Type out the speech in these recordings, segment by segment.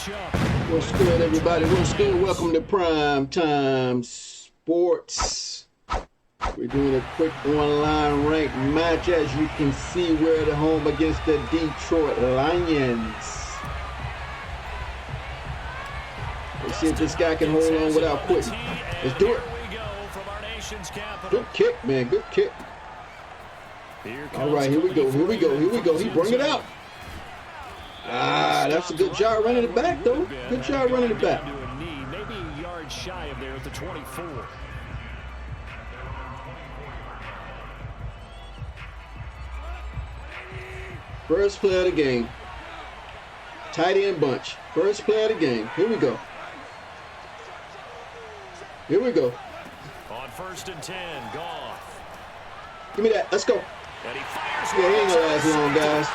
What's good, everybody? What's good? Welcome to Prime Time Sports. We're doing a quick online ranked match. As you can see, we're at home against the Detroit Lions. Let's see if this guy can hold on without quitting. Let's do it. Good kick, man. Good kick. All right, here we go. Here we go. Here we go. He bring it out. Ah, that's a good job running it back, though. Good job running it back. Maybe a yard shy of there at the 24. First play of the game. Tight end bunch. First play of the game. Here we go. Here we go. On 1st and 10, Goff. Give me that. Let's go. And he fires. Yeah, he ain't gonna last long, guys.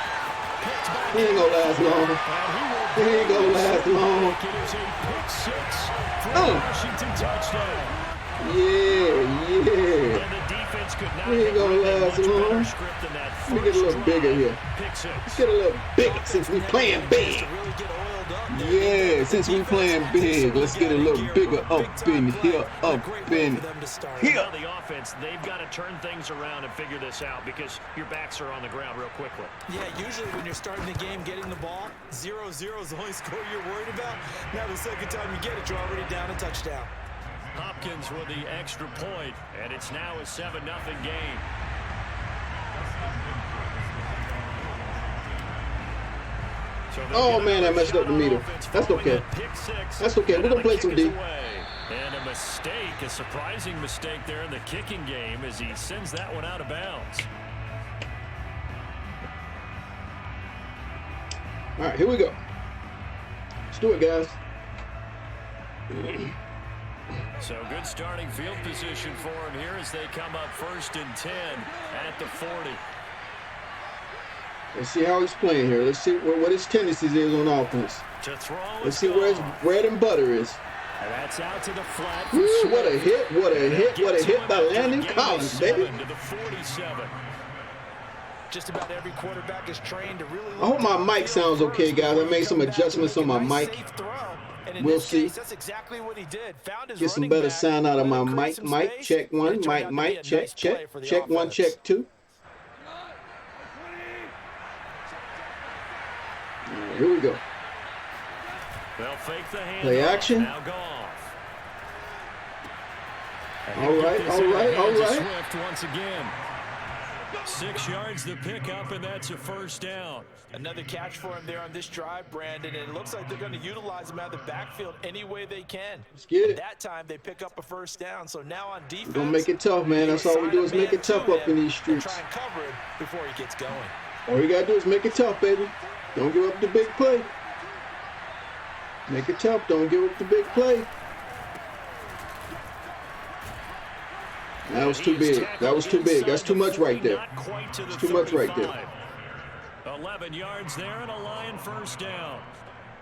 He ain't gonna last long. He ain't gonna last long. It is a pick six for Washington touchdown. Yeah. And the defense could not He ain't gonna last long. Let me get a little bigger here. Let's get a little bigger since we playing big. Yeah, since we playing big, let's get a little bigger up in here, up in here. The offense, they've got to turn things around and figure this out because your backs are on the ground real quickly. Yeah, usually when you're starting the game getting the ball, 0-0 is the only score you're worried about. Now the second time you get it, you're already down a touchdown. Hopkins with the extra point, and it's now a 7-0 game. Oh man, I messed up the meter. That's okay. That's okay. We're gonna play some D. And a mistake, a surprising mistake there in the kicking game as he sends that one out of bounds. All right, here we go. Let's do it, guys. So good starting field position for him here as they come up 1st and 10 at the 40. Let's see how he's playing here. Let's see what his tendencies is on offense. Let's see where his bread and butter is. And that's out to the flat. Ooh, what a hit, what a hit, what a hit by Landon Collins, baby. To the 47. Just about every quarterback is trained to really. I hope my mic sounds okay, guys. I made some adjustments on my mic. We'll see. That's exactly what he did. Get some better sound out of my mic. Mic, check one. Mic, check, check. Check one, check two. Right, here we go. They'll fake the hand. Play action. Now Goff. All right, all right, all right. Swift once again. 6 yards to pick up, and that's a 1st down. Another catch for him there on this drive, Brandon, and it looks like they're going to utilize him out of the backfield any way they can. Let's get it. That time they pick up a 1st down, so now on defense. We're gonna make it tough, man. That's all we do is make it tough up in these streets. Try and cover it before he gets going. All you gotta do is make it tough, baby. Don't give up the big play. Make it tough. Don't give up the big play. That was too big. That was too big. That's too much right there. It's too much right there. 11 yards there and a Lion 1st down.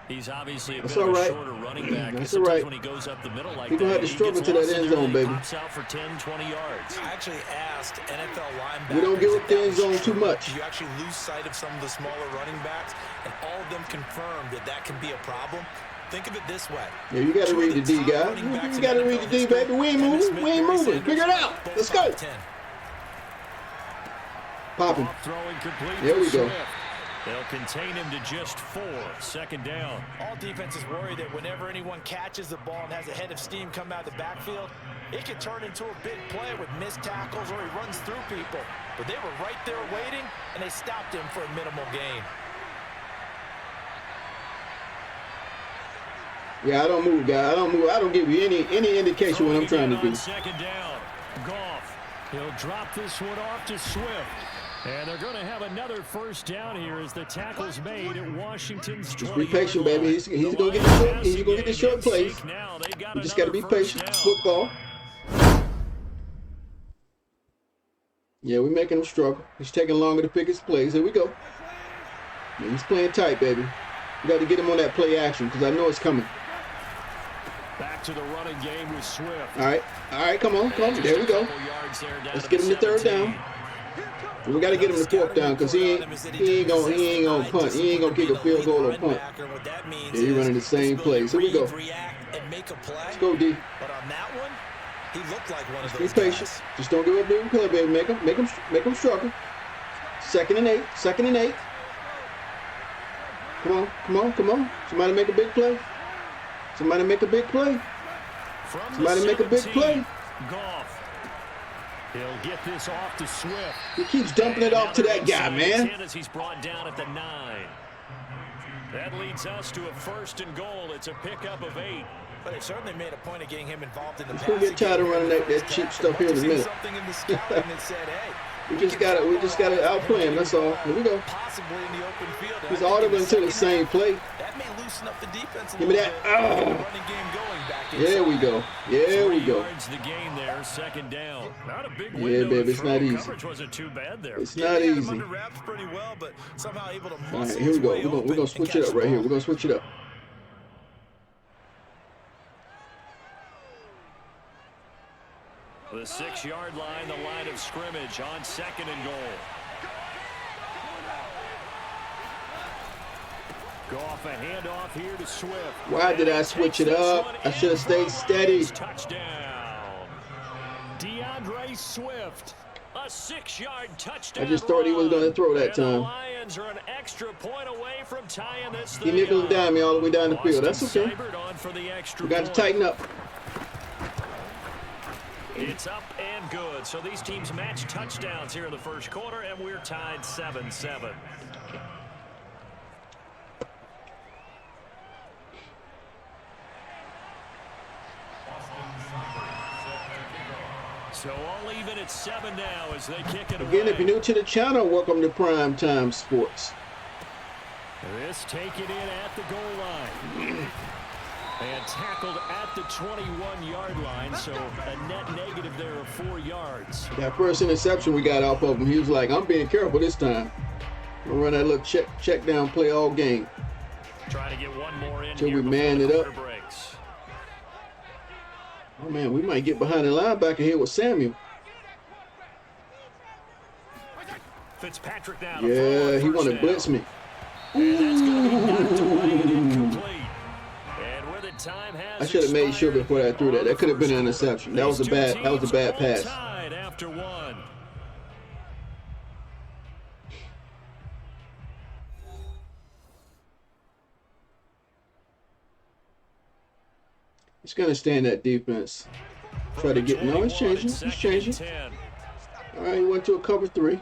He's obviously a That's bit all of a right. shorter running back. That's all right. When he goes up the middle like He's gonna have to struggle to that end zone, baby. Pops out for 10, 20 yards. I actually asked NFL linebackers. We don't give up the end zone too much. You actually lose sight of some of the smaller running backs, and all of them confirmed that that can be a problem. Think of it this way. Yeah, you got to read the D, guys. You got to read the D, baby. We ain't moving. We ain't moving. Figure it out. Let's go. Popping. There we go. They'll contain him to just 4. 2nd down. All defenses worry that whenever anyone catches the ball and has a head of steam come out of the backfield, it can turn into a big play with missed tackles or he runs through people. But they were right there waiting, and they stopped him for a minimal gain. Yeah, I don't move, guys. I don't move. I don't give you any indication what I'm trying to do. 2nd down. Goff. He'll drop this one off to Swift. And they're going to have another 1st down here as the tackle's made at Washington's 20. Just be patient, baby. He's going to get the short. He's going to get the short plays. You just got to be patient. It's football. Yeah, we're making him struggle. He's taking longer to pick his plays. Here we go. Yeah, he's playing tight, baby. You got to get him on that play action because I know it's coming. Back to the running game with Swift. All right, come on. There we go. Let's get him the 3rd down. We got to get him the fourth down because he ain't gonna punt. He ain't gonna kick a field goal or punt. Yeah, he running the same plays. Here we go. Let's go, D. But on that one, he looked like one of Just those be patient. guys. Just don't give up big play, baby. Make him struggle. 2nd and 8. 2nd and 8. Come on. Somebody make a big play. Somebody make a big play. Somebody make a big play. Goff. He'll get this off to Swift. He keeps dumping it off to that guy, man. As he's brought down at the 9. That leads us to a 1st and goal. It's a pickup of 8. But they certainly made a point of getting him involved in the We'll get tired of running that cheap stuff here in a minute. Something in the scouting that said, hey, we just gotta outplay him. That's all. Here we go. possibly in the open field. He's audible to the same play. That may loosen up the defense a Give me little that. bit. Oh. Running game going back There we go. There we go. Yards the gain there, 2nd down. Not a big Yeah, window baby, to it's throw. not easy. Coverage wasn't too bad there. It's not easy. Under wraps pretty well, but somehow able to All right, muscle here we his go. way We're open gonna switch and it catch up right the here. ball. We're gonna switch it up. The 6-yard line, the line of scrimmage on 2nd and goal. Goff a handoff here to Swift. Why did I switch it up? I should have stayed steady. Touchdown. DeAndre Swift. A 6-yard touchdown. I just thought he was gonna throw that And the time. Lions are an extra point away from tying this He thing nickel and up. dime me all the way down the field. That's okay. Seibert on for the extra We got to point. tighten up. It's up and good. So these teams match touchdowns here in the 1st quarter, and we're tied 7-7. So all even at 7 now as they kick it away. Again, if you're new to the channel, welcome to Prime Time Sports. This taken in at the goal line. And tackled at the 21-yard line, so a net negative there of 4 yards. That first interception we got off of him, he was like, I'm being careful this time. We'll run that little check down play all game. Trying to get one more in Till here we before man the it up. quarter breaks. Oh, man, we might get behind the linebacker here with Samuel. Fitzpatrick now to throw Yeah, on he first wanted to down. blitz me. And that's going to be knocked away and incomplete. And with it, time has I should have made sure expired before I threw that. on That could have been an the first interception. quarter. That was a bad All pass. tied after 1. He's gonna stand that defense. Try to get no, it's changing. It's 2nd and changing. 10. All right, he went to a cover 3.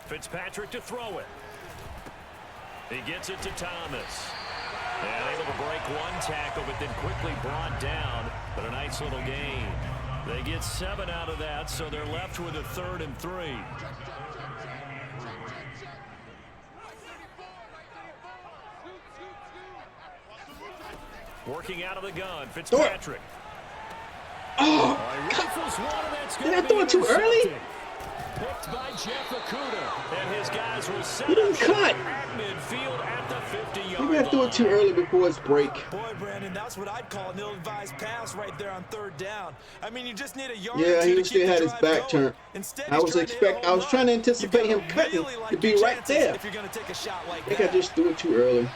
Fitzpatrick to throw it. He gets it to Thomas. And able to break one tackle, but then quickly brought down. But a nice little gain. They get 7 out of that, so they're left with a 3rd and 3. Working out of the gun, Fitzpatrick. Oh, Rifles one, and that's did gonna I throw be it too early? intercepted. Picked by Jeff Okudah, and his guys will set He didn't up cut. at midfield at the 50-yard Maybe I threw it too early before its break. Boy, Brandon, that's what I'd call an ill-advised pass right there on 3rd down. I mean, you just need a yard Yeah, or two he to still keep had the his drive back going. turned. Instead, I he's was trying to hit a home trying to run. anticipate You him gotta cutting really like to be your right chances there. if you're going to take a shot like I think that. I just threw it too early.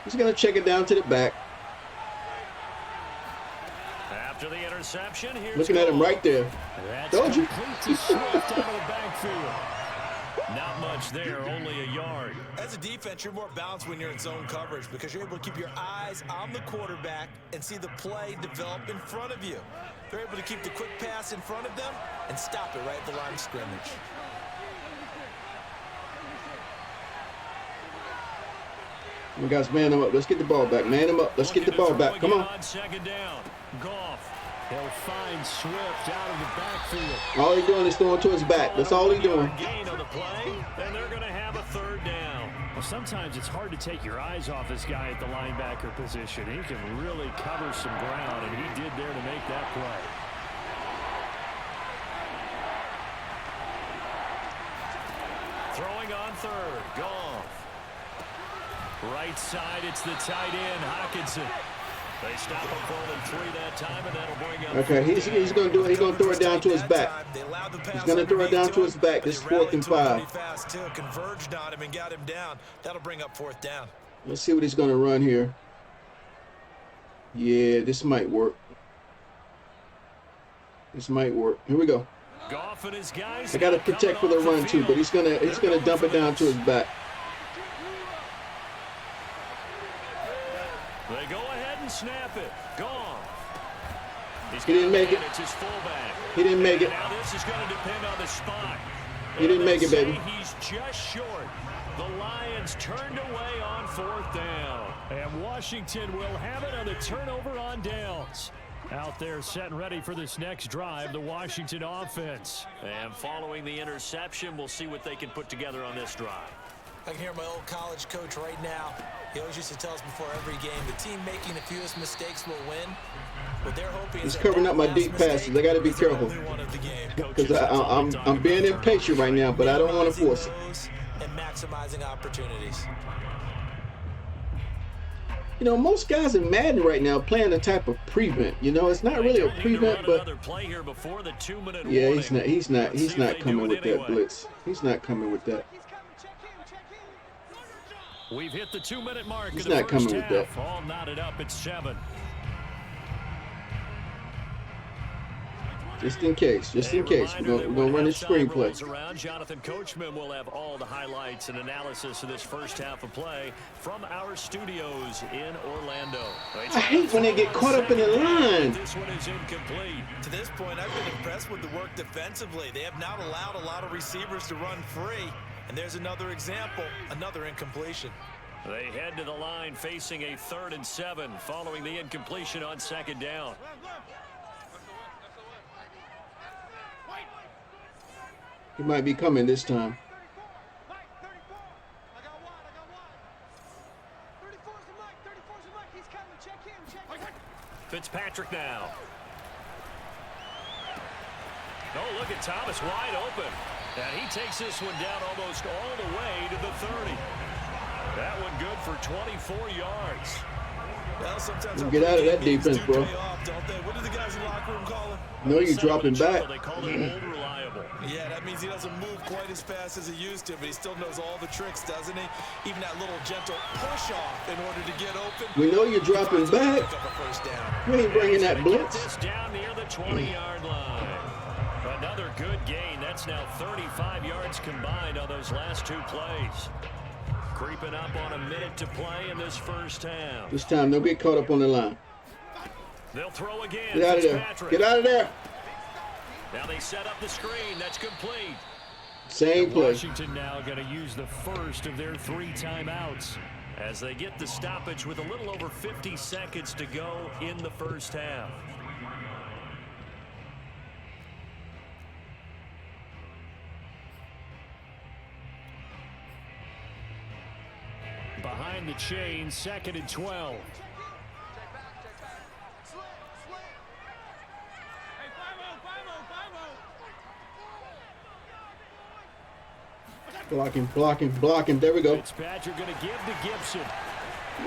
He's gonna check it down to the back. After the interception, here's Looking at him Goff. right there. That's Told you. complete to Swift out of the backfield. Not much there, only a yard. As a defense, you're more balanced when you're in zone coverage because you're able to keep your eyes on the quarterback and see the play develop in front of you. They're able to keep the quick pass in front of them and stop it right at the line of scrimmage. We guys, man him up. Let's get the ball back. Man him up. Let's get the ball back. Come on. 2nd down. Goff. He'll find Swift out of the backfield. All he's doing is throwing to his back. That's all he's doing. Gain on the play, and they're going to have a 3rd down. Well, sometimes it's hard to take your eyes off this guy at the linebacker position. He can really cover some ground, and he did there to make that play. Throwing on third. Goff. Right side, it's the tight end, Hockenson. They stop him for only 3 that time, and that'll bring up. Okay, he's going to do it. He's going to throw it down to his back. He's going to throw it down to his back. This is 4th and 5. Converged on him and got him down. That'll bring up 4th down. Let's see what he's going to run here. Yeah, this might work. This might work. Here we go. Goff and his guys. I got to protect for the run too, but he's gonna dump it down to his back. They go ahead and snap it. Goff. He didn't make it. It's his fullback. He didn't make it. Now this is going to depend on the spot. He didn't make it, baby. He's just short. The Lions turned away on 4th down. And Washington will have it on the turnover on downs. Out there set and ready for this next drive, the Washington offense. And following the interception, we'll see what they can put together on this drive. I can hear my old college coach right now. He always used to tell us before every game, the team making the fewest mistakes will win. But they're hoping he's covering up my deep passes. I got to be careful because I'm being impatient right now, but I don't want to force it. And maximizing opportunities. You know, most guys in Madden right now playing a type of prevent. You know, it's not really a prevent, but yeah, he's not coming with that blitz. He's not coming with that. We've hit the 2-minute mark. He's not coming with that. All knotted up at 7. Just in case, we're gonna run his screenplay. Jonathan Coachman will have all the highlights and analysis of this first half of play from our studios in Orlando. I hate when they get caught up in the line. This one is incomplete. To this point, I've been impressed with the work defensively. They have not allowed a lot of receivers to run free. And there's another example, another incompletion. They head to the line facing a 3rd and 7 following the incompletion on 2nd down. He might be coming this time. Fitzpatrick now. Oh, look at Thomas wide open. And he takes this one down almost all the way to the 30. That one good for 24 yards. Well, sometimes get out of that defense, bro. What do the guys in the locker room call him? No, you're dropping back. They call him old reliable. Yeah, that means he doesn't move quite as fast as he used to, but he still knows all the tricks, doesn't he? Even that little gentle push off in order to get open. We know you're dropping back. You ain't bringing that blitz. This down near the 20-yard line. Another good gain. That's now 35 yards combined on those last 2 plays. Creeping up on a minute to play in this first half. This time, don't get caught up on the line. They'll throw again. Get out of there. Get out of there. Now they set up the screen. That's complete. Same play. Washington now going to use the first of their 3 timeouts as they get the stoppage with a little over 50 seconds to go in the first half. Behind the chain, 2nd and 12. Blocking. There we go. Fitzpatrick going to give to Gibson.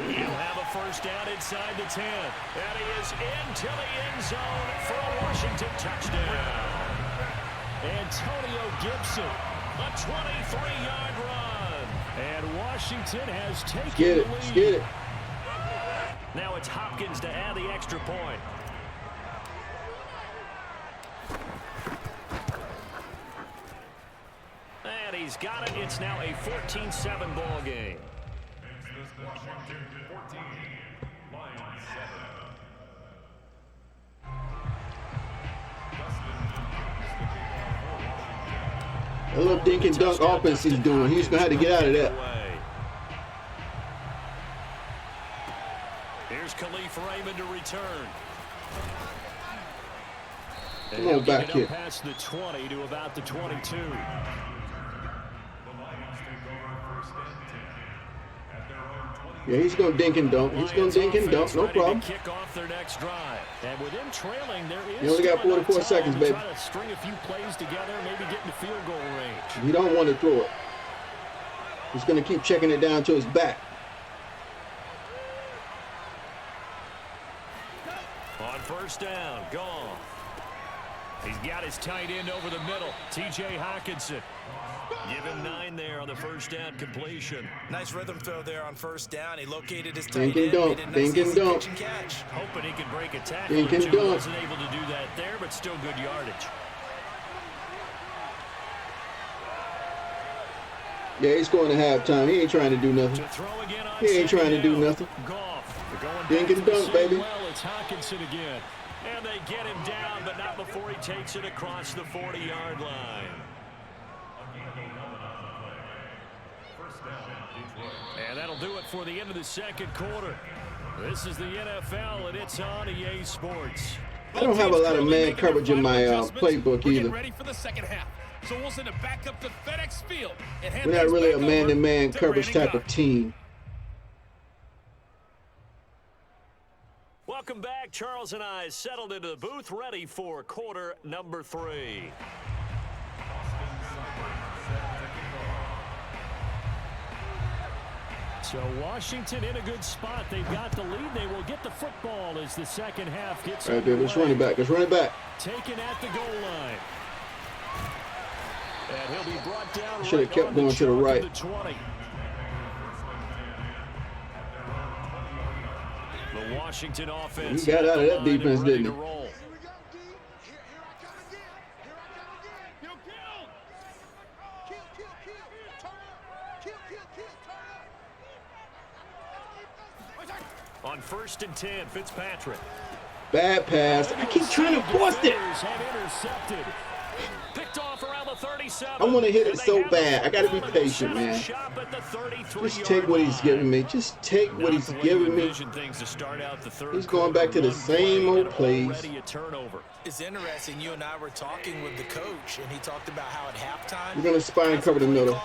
He'll have a first down inside the 10. And he is into the end zone for a Washington touchdown. Antonio Gibson, a 23-yard run. And Washington has taken the lead. Let's get it. Now it's Hopkins to add the extra point. And he's got it. It's now a 14-7 ball game. A little dink and dunk offense he's doing. He's going to have to get out of that. Here's Khalif Raymond to return. Come on back here. Past the 20 to about the 22. Yeah, he's going to dink and dunk. He's going to dink and dunk. No problem. Kick off their next drive. And with them trailing, there is you only got 44 seconds, baby. String a few plays together, maybe get in the field goal range. You don't want to throw it. He's going to keep checking it down to his back. On first down, Goff. He's got his tight end over the middle, T.J. Hockenson. Give him 9 there on the first down completion. Nice rhythm throw there on first down. He located his tight end. Dink and dunk. Hoping he can break a tackle. Dink and dunk. Wasn't able to do that there, but still good yardage. Yeah, he's going to halftime. He ain't trying to do nothing. He ain't trying to do nothing. Dink and dunk, baby. Well, it's Hockenson again. And they get him down, but not before he takes it across the 40-yard line. And that'll do it for the end of the second quarter. This is the NFL, and it's on EA Sports. I don't have a lot of man coverage in my playbook either. Ready for the second half. So we'll send it back up to FedEx Field. We're not really a man-to-man coverage type of team. Welcome back. Charles and I settled into the booth, ready for quarter number 3. So Washington in a good spot. They've got the lead. They will get the football as the second half gets right there. Let's run it back. Let's run it back. Taken at the goal line. And he'll be brought down. Should have kept going to the right. The Washington offense. He got out of that defense, didn't he? On first and 10, Fitzpatrick. Bad pass. I keep trying to force it. Picked off around the 37. I want to hit it so bad. I got to be patient, man. Just take what he's giving me. Just take what he's giving me. He's going back to the same old plays. It's interesting. You and I were talking with the coach, and he talked about how at halftime we're going to spine cover the middle.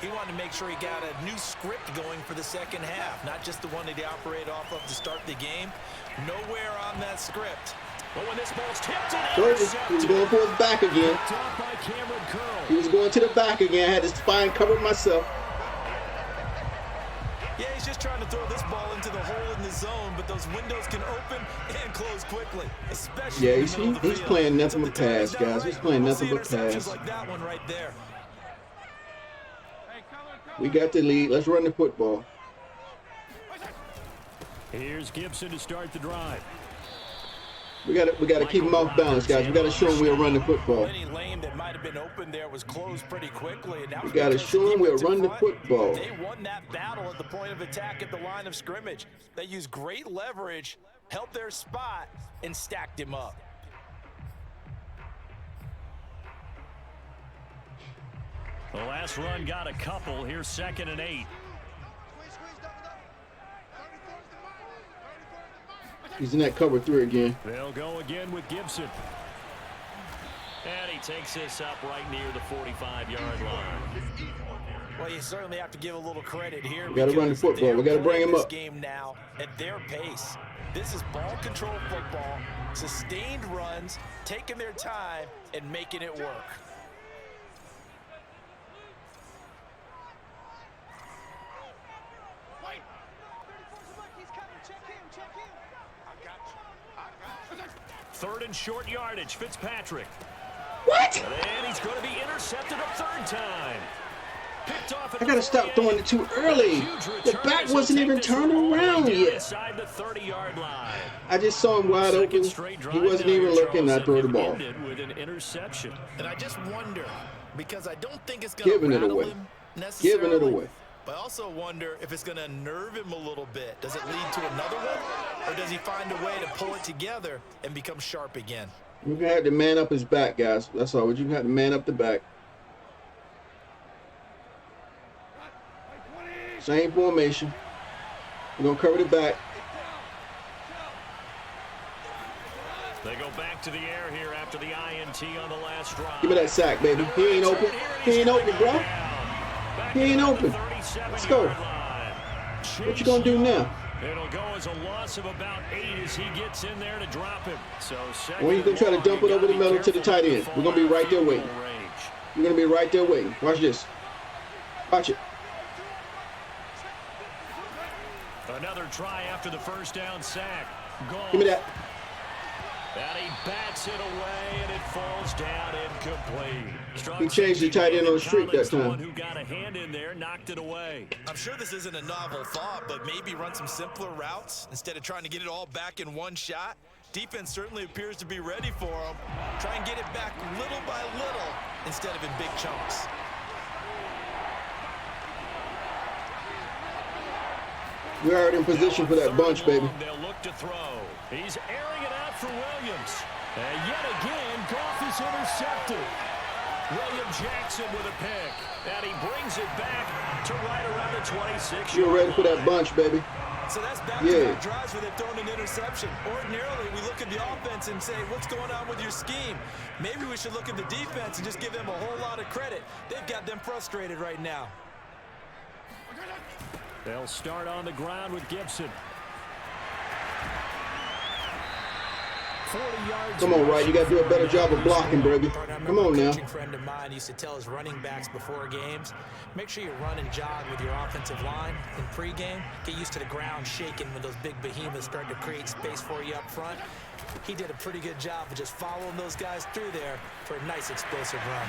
He wanted to make sure he got a new script going for the second half, not just the one that he operated off of to start the game. Nowhere on that script. But when this ball's tipped in, he was going for his back again. He was going to the back again. I had his spine covered myself. Yeah, he's just trying to throw this ball into the hole in the zone, but those windows can open and close quickly, especially yeah, he's playing nothing but pass, guys. He's playing nothing but pass. Like that one right there. We got the lead. Let's run the football. Here's Gibson to start the drive. We got to keep him off balance, guys. We got to show him we'll run the football. Any lane that might have been open there was closed pretty quickly. And we got to show him we'll run the football. They won that battle at the point of attack at the line of scrimmage. They used great leverage, held their spot, and stacked him up. The last run got a couple. Here's 2nd and 8. He's in that cover 3 again. They'll go again with Gibson. And he takes this up right near the 45-yard line. Well, you certainly have to give a little credit here. We got to run the football. We got to bring him up. Game now at their pace. This is ball control football, sustained runs, taking their time and making it work. Third and short yardage, Fitzpatrick. What? And he's going to be intercepted a 3rd time. Picked off. I got to stop throwing it too early. The back wasn't even turned around yet. Inside the 30-yard line. I just saw him wide open. He wasn't even looking. I threw the ball. With an interception. And I just wonder, because I don't think it's going to rattle him necessarily. Giving it away. But I also wonder if it's going to nerve him a little bit. Does it lead to another one? Or does he find a way to pull it together and become sharp again? We're going to have to man up his back, guys. That's all. We're going to have to man up the back. Same formation. We're going to cover the back. They go back to the air here after the INT on the last drive. Give me that sack, baby. He ain't open. He ain't open, bro. He ain't open. Let's go. What you going to do now? It'll go as a loss of about 8 as he gets in there to drop him. So when you going to try to dump it over the middle to the tight end, we're going to be right there waiting. We're going to be right there waiting. Watch this. Watch it. try after the first down sack. Goal. Give me that. And he bats it away, and it falls down incomplete. He changed the tight end on the street that time. The one who got a hand in there, knocked it away. I'm sure this isn't a novel thought, but maybe run some simpler routes instead of trying to get it all back in one shot. Defense certainly appears to be ready for him. Try and get it back little by little instead of in big chunks. We're already in position for that bunch, baby. They'll look to throw. He's airing it out for Williams. And yet again, Goff is intercepted. William Jackson with a pick. And he brings it back to right around the 26. You're ready for that bunch, baby. So that's back-to-back drives where they've thrown an interception. Ordinarily, we look at the offense and say, what's going on with your scheme? Maybe we should look at the defense and just give them a whole lot of credit. They've got them frustrated right now. They'll start on the ground with Gibson. 40 yards. Come on, Wright. You got to do a better job of blocking, baby. Come on now. A friend of mine used to tell his running backs before games, make sure you run and jog with your offensive line in pregame. Get used to the ground shaking when those big behemoths start to create space for you up front. He did a pretty good job of just following those guys through there for a nice explosive run.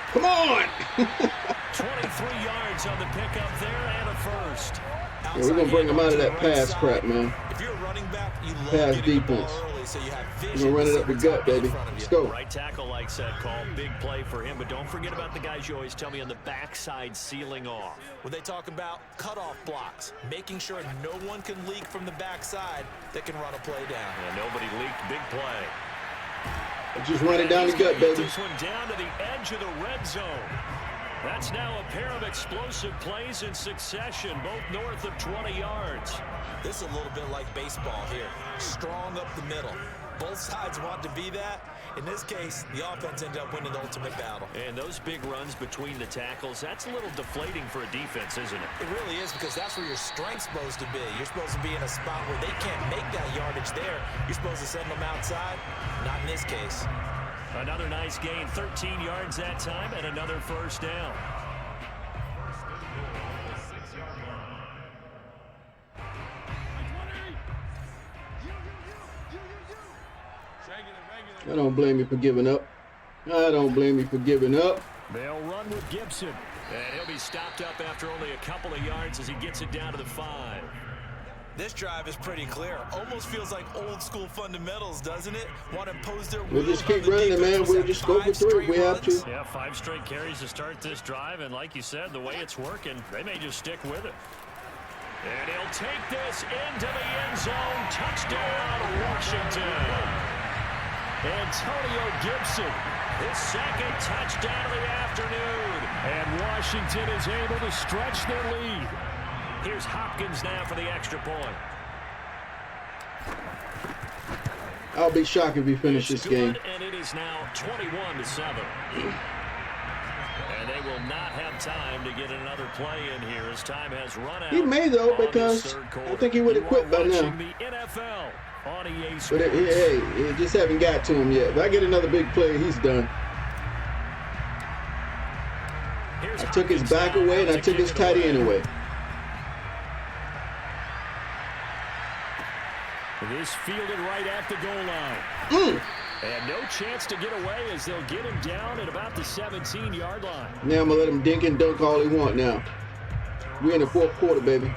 Come on! 23 yards on the pickup there and a first. Yeah, we're going to bring him out of that pass crap, man. If you're a running back, you love pass getting defense. the ball early, so you have We're vision. going to run it up the gut, baby. Let's go. Right tackle likes that call. Big play for him, but don't forget about the guys you always tell me on the backside sealing off. When they talk about cutoff blocks, making sure no one can leak from the backside that can run a play down. And nobody leaked. Big play. Just run it down the gut, baby. This one down to the edge of the red zone. That's now a pair of explosive plays in succession, both north of 20 yards. This is a little bit like baseball here. Strong up the middle. Both sides want to be that. In this case, the offense ended up winning the ultimate battle. And those big runs between the tackles, that's a little deflating for a defense, isn't it? It really is, because that's where your strength's supposed to be. You're supposed to be in a spot where they can't make that yardage there. You're supposed to send them outside. Not in this case. Another nice gain, 13 yards that time, and another first down. I don't blame you for giving up. I don't blame you for giving up. They'll run with Gibson. And he'll be stopped up after only a couple of yards as he gets it down to the 5. This drive is pretty clear. Almost feels like old school fundamentals, doesn't it? Want to impose their will. We'll just keep running, man. We'll just go for 3 if we have to. Yeah, 5 straight carries to start this drive. And like you said, the way it's working, they may just stick with it. And he'll take this into the end zone. Touchdown, Washington. Antonio Gibson, his second touchdown of the afternoon. And Washington is able to stretch their lead. Here's Hopkins now for the extra point. I'll be shocked if we finish this game. And it is now 21-7. And they will not have time to get another play in here as time has run out. He may, though, because I think he would have quit by now. The NFL on EA Sports. But hey, it just haven't got to him yet. If I get another big play, he's done. I took his back away and I took his tight end away. This fielded right at the goal line. And no chance to get away as they'll get him down at about the 17-yard line. Now I'm going to let him dink and dunk all he want now. We're in the 4th quarter, baby.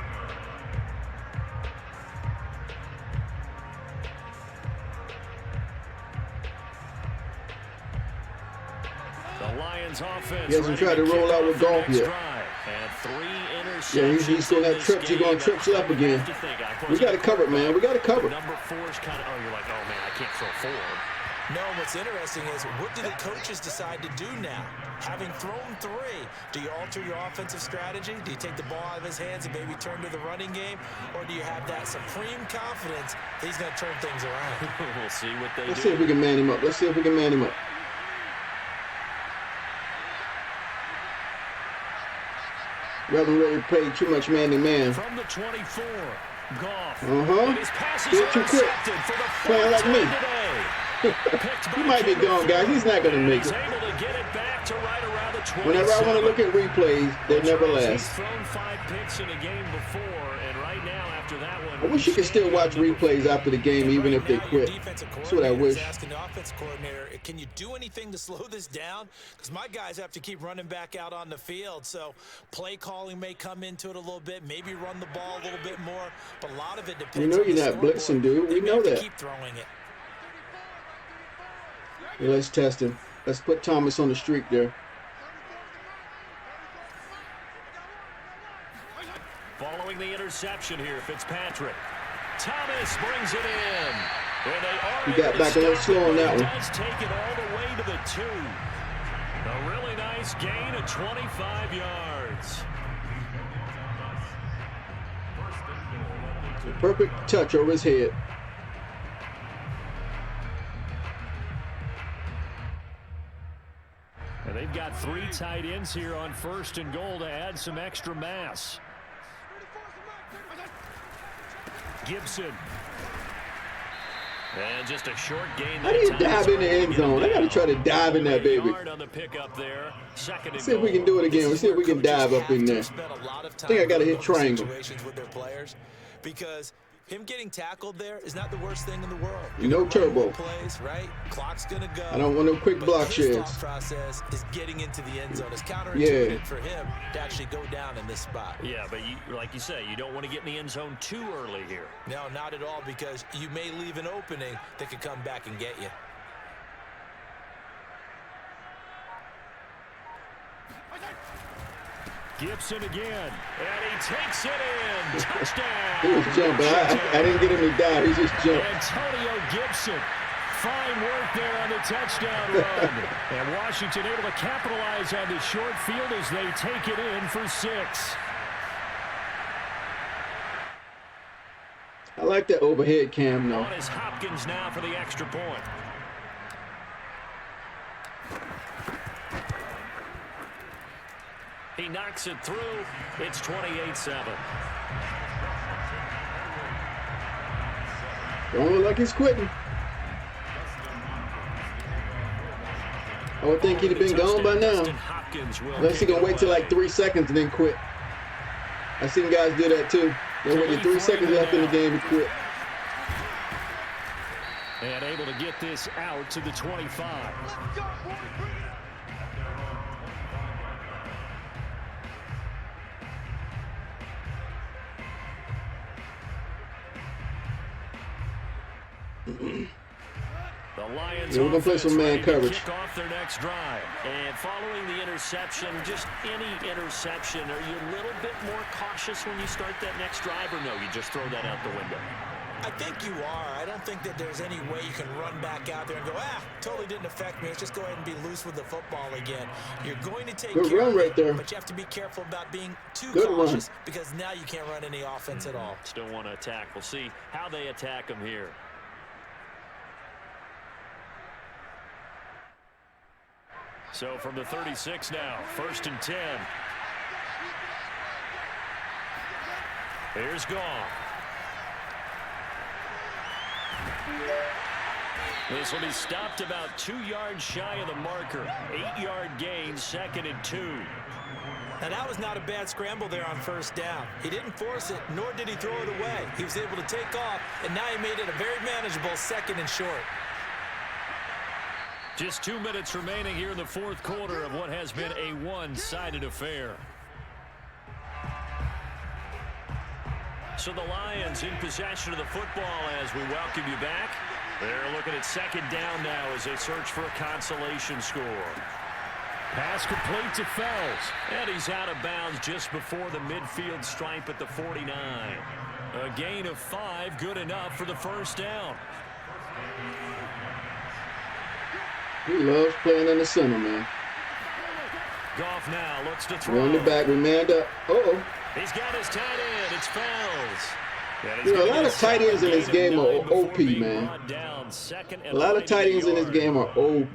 The Lions offense. He hasn't tried to roll out with Goff yet. Yeah, he's going to have trips. He's going to trips up again. We got to cover it, man. We got to cover it. Number 4 is kind of, you're like, oh, man, I can't throw forward. No, what's interesting is, what do the coaches decide to do now? Having thrown 3, do you alter your offensive strategy? Do you take the ball out of his hands and maybe turn to the running game? Or do you have that supreme confidence that he's going to turn things around? We'll see what they do. Let's see if we can man him up. Let's see if we can man him up. Rather than really play too much man-to-man. From the 24, Goff. His passes are too quick. Playing like me. He might be gone, guys. He's not going to make it. He's able to get it back to right around the Whenever I want to look at replays, they never last. He's thrown 5 picks in a game before, and right now after that one, I wish you could still watch replays after the game, even if they quit. That's what I wish. Asking the offense coordinator, can you do anything to slow this down? Because my guys have to keep running back out on the field. So play calling may come into it a little bit, maybe run the ball a little bit more, but a lot of it depends. You know you're not blitzing, dude. We know that. Keep throwing it. Yeah, let's test him. Let's put Thomas on the streak there. Following the interception here, Fitzpatrick. Thomas brings it in. He got back a little slow on that one. Does take it all the way to the 2. A really nice gain of 25 yards. A perfect touch over his head. And they've got 3 tight ends here on 1st and goal to add some extra mass. Gibson. And just a short gain. How do you dive in the end zone? I got to try to dive in that baby. On the pickup there. Let's see if we can do it again. Let's see if we can dive up in there. I think I got to hit triangle. With their players, because him getting tackled there is not the worst thing in the world. No turbo. Plays, right? Clock's gonna go. I don't want no quick block sheds. His thought process is getting into the end zone. It's counterintuitive for him to actually go down in this spot. Yeah, but like you say, you don't want to get in the end zone too early here. No, not at all, because you may leave an opening that could come back and get you. Gibson again, and he takes it in. Touchdown. He was jumping. I didn't get him to dive. He just jumped. Antonio Gibson. Fine work there on the touchdown run. And Washington able to capitalize on the short field as they take it in for 6. I like that overhead cam, though. On is Hopkins now for the extra point. He knocks it through. It's 28-7. Don't look like he's quitting. I would think he'd have been gone by now. Unless he's going to wait till like 3 seconds and then quit. I've seen guys do that too. They waited 3 seconds left in the game to quit. And able to get this out to the 25. The Lions we're going to play some man coverage. Kick off their next drive. And following the interception, just any interception, are you a little bit more cautious when you start that next drive, or no, you just throw that out the window? I think you are. I don't think that there's any way you can run back out there and go, totally didn't affect me. Let's just go ahead and be loose with the football again. You're going to take care of it, but you have to be careful about being too cautious because now you can't run any offense at all. Still want to attack. We'll see how they attack them here. So from the 36 now, 1st and 10. Here's Goff. This will be stopped about 2 yards shy of the marker. 8-yard gain, 2nd and 2. Now that was not a bad scramble there on 1st down. He didn't force it, nor did he throw it away. He was able to take off, and now he made it a very manageable 2nd and short. Just 2 minutes remaining here in the 4th quarter of what has been a one-sided affair. So the Lions in possession of the football as we welcome you back. They're looking at 2nd down now as they search for a consolation score. Pass complete to Fells. And he's out of bounds just before the midfield stripe at the 49. A gain of 5, good enough for the 1st down. He loves playing in the center, man. Goff now looks to throw. We're on the back, we manned up. He's got his tight end. It's Fells. You know, a lot of tight ends in this game are OP, man. A lot of tight ends in this game are OP.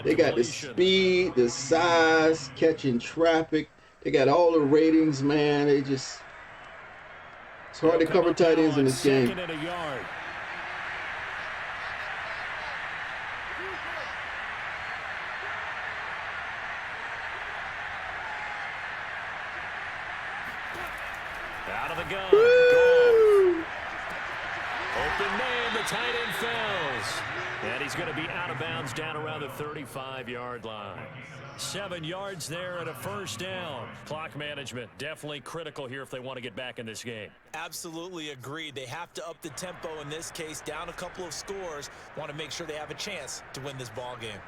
They got the speed, the size, catching traffic. They got all the ratings, man. It's hard to cover tight ends in this game. gun. Gone. Open man, the tight end falls. And he's going to be out of bounds down around the 35-yard line. 7 yards there and a first down. Clock management definitely critical here if they want to get back in this game. Absolutely agreed. They have to up the tempo in this case, down a couple of scores. Want to make sure they have a chance to win this ball game.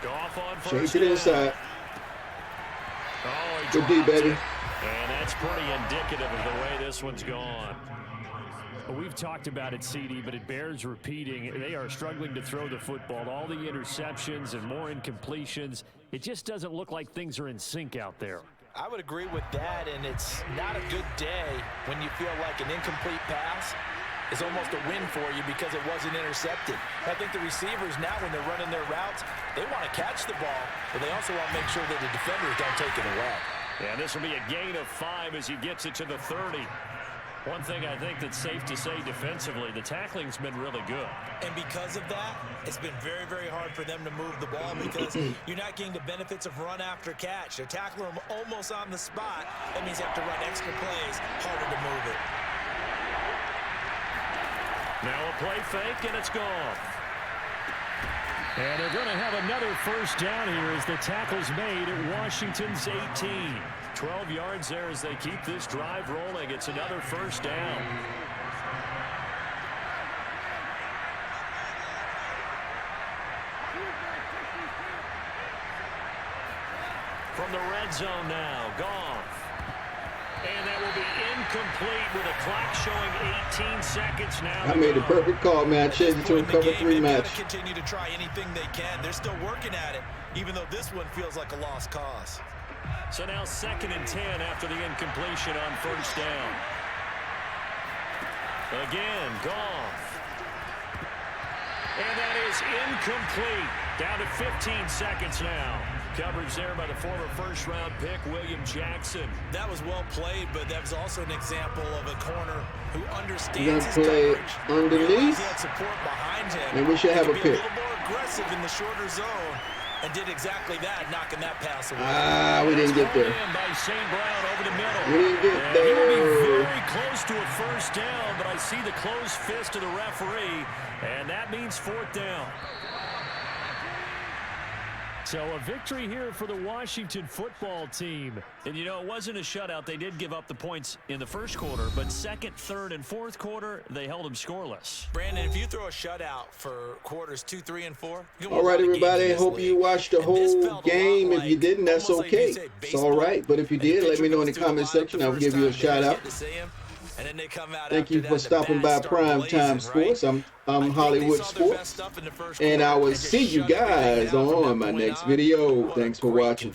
Goff on first. Change it inside. Oh, good D, baby. And that's pretty indicative of the way this one's gone. We've talked about it, CD, but it bears repeating. They are struggling to throw the football. All the interceptions and more incompletions. It just doesn't look like things are in sync out there. I would agree with that, and it's not a good day when you feel like an incomplete pass is almost a win for you because it wasn't intercepted. I think the receivers now, when they're running their routes, they want to catch the ball, but they also want to make sure that the defenders don't take it away. Yeah, this will be a gain of 5 as he gets it to the 30. One thing I think that's safe to say defensively, the tackling's been really good. And because of that, it's been very, very hard for them to move the ball because you're not getting the benefits of run after catch. They're tackling them almost on the spot. That means you have to run extra plays, harder to move it. Now a play fake, and it's gone. And they're going to have another first down here as the tackle's made at Washington's 18. 12 yards there as they keep this drive rolling. It's another first down. From the red zone now, Goff. And that will be incomplete with a clock showing 18 seconds now. I made the perfect call, man. I changed it to a cover 3 match. Continue to try anything they can. They're still working at it, even though this one feels like a lost cause. So now 2nd and 10 after the incompletion on first down. Again, Goff. And that is incomplete. Down to 15 seconds now. Coverage there by the former first-round pick, William Jackson. That was well played, but that was also an example of a corner who understands his play coverage. underneath, he had support behind him. and we should have a pick. A little more aggressive in the shorter zone, and did exactly that, knocking that pass away. We didn't get there. By St. Brown over the middle. We didn't get He will be there. very close to a first down, but I see the closed fist of the referee, and that means 4th down. So a victory here for the Washington football team. And, you know, it wasn't a shutout. They did give up the points in the first quarter, but 2nd, 3rd, and 4th quarter, they held them scoreless. Brandon, if you throw a shutout for quarters 2, 3, and 4, all right, everybody. Hope you watched the whole game. If you didn't, that's okay. It's all right. But if you did, let me know in the comment section. I'll give you a shout out. Thank you for stopping by Primetime Sports. I'm Hollywood Sports, and I will see you guys on my next video. Thanks for watching.